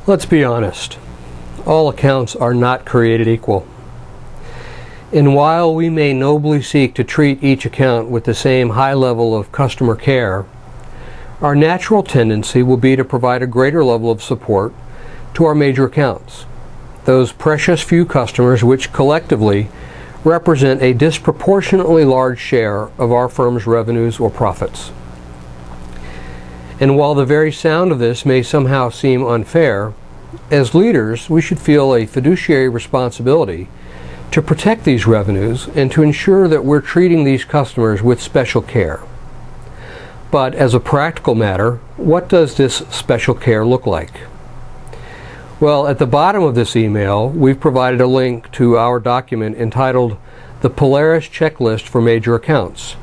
Let's be honest. All accounts are not created equal. And while we may nobly seek to treat each account with the same high level of customer care, our natural tendency will be to provide a greater level of support to our major accounts, those precious few customers which collectively represent a disproportionately large share of our firm's revenues or profits. And while the very sound of this may somehow seem unfair, as leaders we should feel a fiduciary responsibility to protect these revenues and to ensure that we're treating these customers with special care. But as a practical matter, what does this special care look like? Well, at the bottom of this email, we've provided a link to our document entitled The Polaris Checklist for Major Accounts.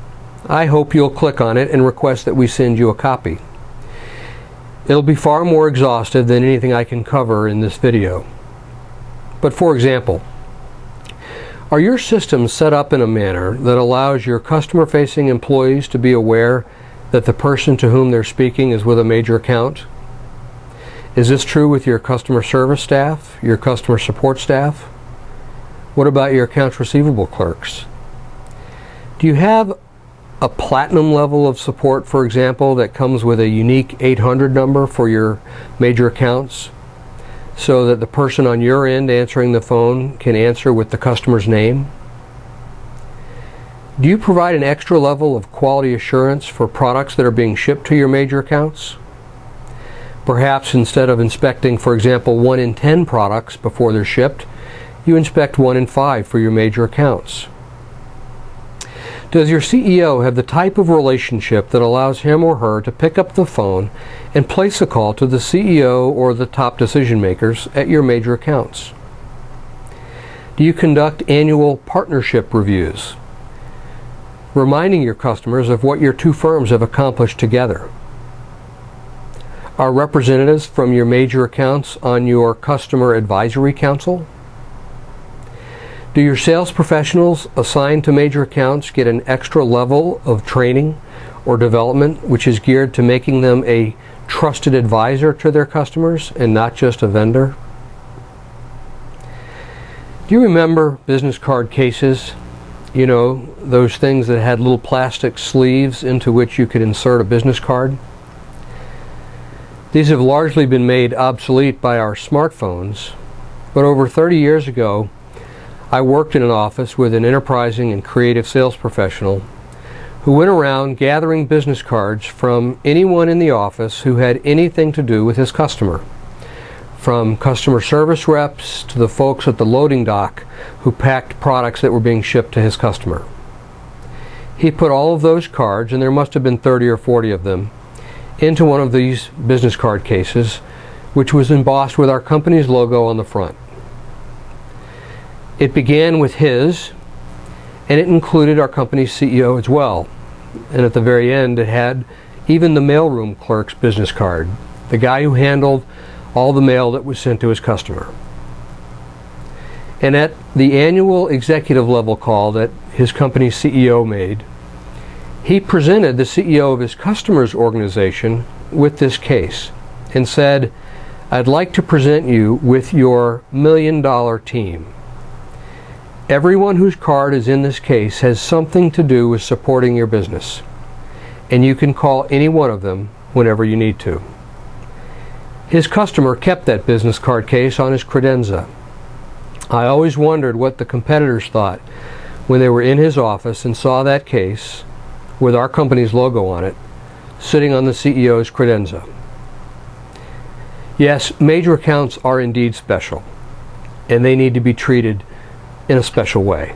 I hope you'll click on it and request that we send you a copy. It'll be far more exhaustive than anything I can cover in this video. But for example, are your systems set up in a manner that allows your customer-facing employees to be aware that the person to whom they're speaking is with a major account? Is this true with your customer service staff, your customer support staff? What about your accounts receivable clerks? Do you have a platinum level of support, for example, that comes with a unique 800 number for your major accounts so that the person on your end answering the phone can answer with the customer's name? Do you provide an extra level of quality assurance for products that are being shipped to your major accounts? Perhaps instead of inspecting, for example, 1 in 10 products before they're shipped, you inspect 1 in 5 for your major accounts. Does your CEO have the type of relationship that allows him or her to pick up the phone and place a call to the CEO or the top decision makers at your major accounts? Do you conduct annual partnership reviews, reminding your customers of what your two firms have accomplished together? Are representatives from your major accounts on your customer advisory council? Do your sales professionals assigned to major accounts get an extra level of training or development which is geared to making them a trusted advisor to their customers and not just a vendor? Do you remember business card cases? You know, those things that had little plastic sleeves into which you could insert a business card? These have largely been made obsolete by our smartphones, but over 30 years ago, I worked in an office with an enterprising and creative sales professional who went around gathering business cards from anyone in the office who had anything to do with his customer, from customer service reps to the folks at the loading dock who packed products that were being shipped to his customer. He put all of those cards, and there must have been 30 or 40 of them, into one of these business card cases, which was embossed with our company's logo on the front. It began with his, and it included our company's CEO as well. And at the very end, it had even the mailroom clerk's business card, the guy who handled all the mail that was sent to his customer. And at the annual executive level call that his company's CEO made, he presented the CEO of his customer's organization with this case and said, "I'd like to present you with your $1 million team. Everyone whose card is in this case has something to do with supporting your business, and you can call any one of them whenever you need to." His customer kept that business card case on his credenza. I always wondered what the competitors thought when they were in his office and saw that case with our company's logo on it sitting on the CEO's credenza. Yes, major accounts are indeed special, and they need to be treated in a special way.